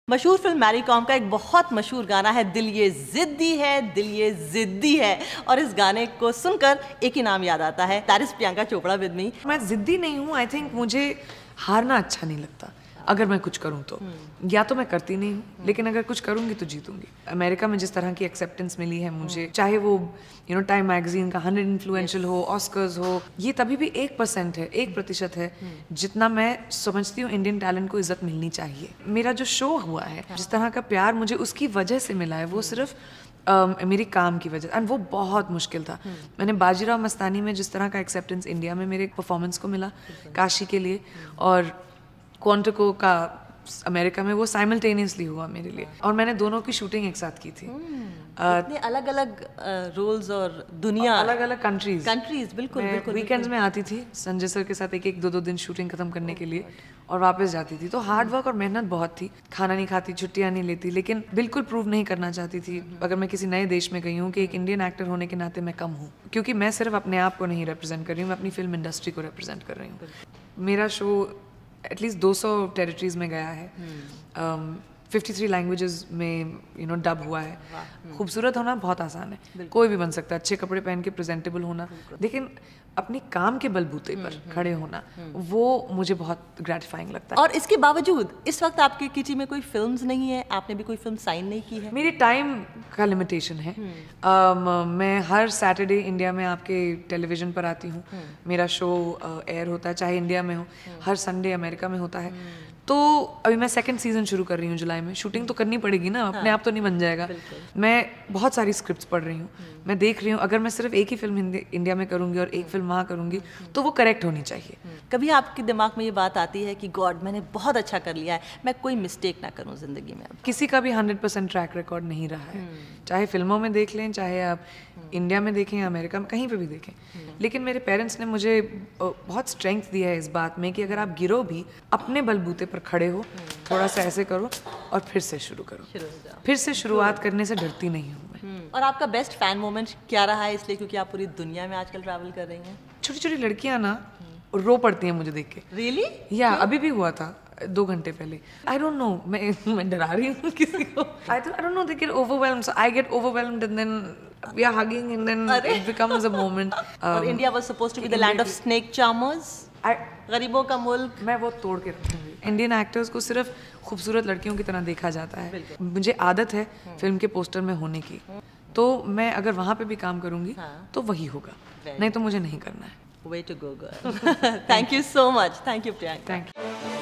मशहूर film Mary com का एक बहुत मशहूर गाना है दिल ये जिद्दी है, दिल ये जिद्दी है। और इस गाने को सुनकर एक ही नाम याद आता है, that is Priyanka Chopra with me. मैं जिद्दी नहीं हूँ। आई थिंक मुझे हारना अच्छा नहीं लगता। अगर मैं कुछ करूँ तो या तो मैं करती नहीं हूँ, लेकिन अगर कुछ करूँगी तो जीतूंगी। अमेरिका में जिस तरह की एक्सेप्टेंस मिली है मुझे, चाहे वो टाइम मैगजीन का 100 इन्फ्लुएंशियल हो, ऑस्कर्स हो, ये तभी भी 1% है, 1% है जितना मैं समझती हूँ इंडियन टैलेंट को इज्जत मिलनी चाहिए। मेरा जो शो हुआ है, जिस तरह का प्यार मुझे उसकी वजह से मिला है, वो सिर्फ मेरी काम की वजह, एंड वो बहुत मुश्किल था। मैंने बाजीराव मस्तानी में जिस तरह का एक्सेप्टेंस इंडिया में मेरे परफॉर्मेंस को मिला काशी के लिए, और क्वांटिको का अमेरिका में, वो साइमल्टेनियसली हुआ मेरे लिए। और मैंने दोनों की शूटिंग एक साथ की थी। इतने अलग अलग रोल्स और दुनिया, अलग अलग कंट्रीज। बिल्कुल बिल्कुल। वीकेंड्स में आती थी संजय सर के साथ, एक दो दिन शूटिंग खत्म करने के लिए और वापस जाती थी। तो हार्ड वर्क और मेहनत बहुत थी। खाना नहीं खाती, छुट्टियां नहीं लेती, लेकिन बिल्कुल प्रूव नहीं करना चाहती थी अगर मैं किसी नए देश में गई हूँ कि एक इंडियन एक्टर होने के नाते मैं कम हूँ। क्योंकि मैं सिर्फ अपने आप को नहीं रिप्रेजेंट कर रही हूँ, मैं अपनी फिल्म इंडस्ट्री को रिप्रेजेंट कर रही हूँ। मेरा शो एटलीस्ट 200 टेरिटरीज में गया है, 53 लैंग्वेजेस में डब हुआ है। खूबसूरत होना बहुत आसान है, कोई भी बन सकता है। अच्छे कपड़े पहन के प्रेजेंटेबल होना, लेकिन अपनी काम के बलबूते पर खड़े होना, वो मुझे बहुत ग्रेटिफाइंग लगता है। और इसके बावजूद इस वक्त आपके किसी में कोई फिल्म्स नहीं है, आपने भी कोई फिल्म साइन नहीं की है? मेरी टाइम का लिमिटेशन है। मैं हर सैटरडे इंडिया में आपके टेलीविजन पर आती हूँ। मेरा शो एयर होता है, चाहे इंडिया में हो। हर संडे अमेरिका में होता है। तो अभी मैं 2nd सीजन शुरू कर रही हूँ जुलाई में। शूटिंग तो करनी पड़ेगी ना, अपने आप तो नहीं बन जाएगा। मैं बहुत सारी स्क्रिप्ट्स पढ़ रही हूँ, मैं देख रही हूँ अगर मैं सिर्फ एक ही फिल्म इंडिया में करूँगी और एक फिल्म वहाँ करूँगी तो वो करेक्ट होनी चाहिए। कभी आपके दिमाग में ये बात आती है कि गॉड मैंने बहुत अच्छा कर लिया है, मैं कोई मिस्टेक ना करूँ जिंदगी में? अब किसी का भी 100% ट्रैक रिकॉर्ड नहीं रहा है, चाहे फिल्मों में देख लें, चाहे आप इंडिया में देखें या अमेरिका में, कहीं पे भी देखें। लेकिन मेरे पेरेंट्स ने मुझे बहुत स्ट्रेंथ दिया है इस बात में कि अगर आप गिरो भी, अपने बलबूते पर खड़े हो, थोड़ा सा ऐसे करो और फिर से शुरू करो। फिर से शुरुआत करने से डरती नहीं हूँ मैं। और आपका बेस्ट फैन मोमेंट क्या रहा है, इसलिए क्योंकि आप पूरी दुनिया में आजकल ट्रैवल कर रही हैं? छोटी छोटी लड़कियां ना रो पड़ती हैं मुझे देख के। रियली? या अभी भी हुआ था 2 घंटे पहले। आई डोंट नो, मैं डरा रही हूँ किसी को। I don't know, they get overwhelmed, so I get overwhelmed and then we are hugging and then it becomes a moment. और India was supposed to be the land of snake charmers, गरीबों का मुल्क। मैं वो तोड़ के रखूंगी। Indian actors को सिर्फ खूबसूरत लड़कियों की तरह देखा जाता है। मुझे आदत है फिल्म के पोस्टर में होने की, तो मैं अगर वहाँ पे भी काम करूंगी तो वही होगा, नहीं तो मुझे नहीं करना है। Way to go, girl. Thank you so much. Thank you, Priyanka. Thank you.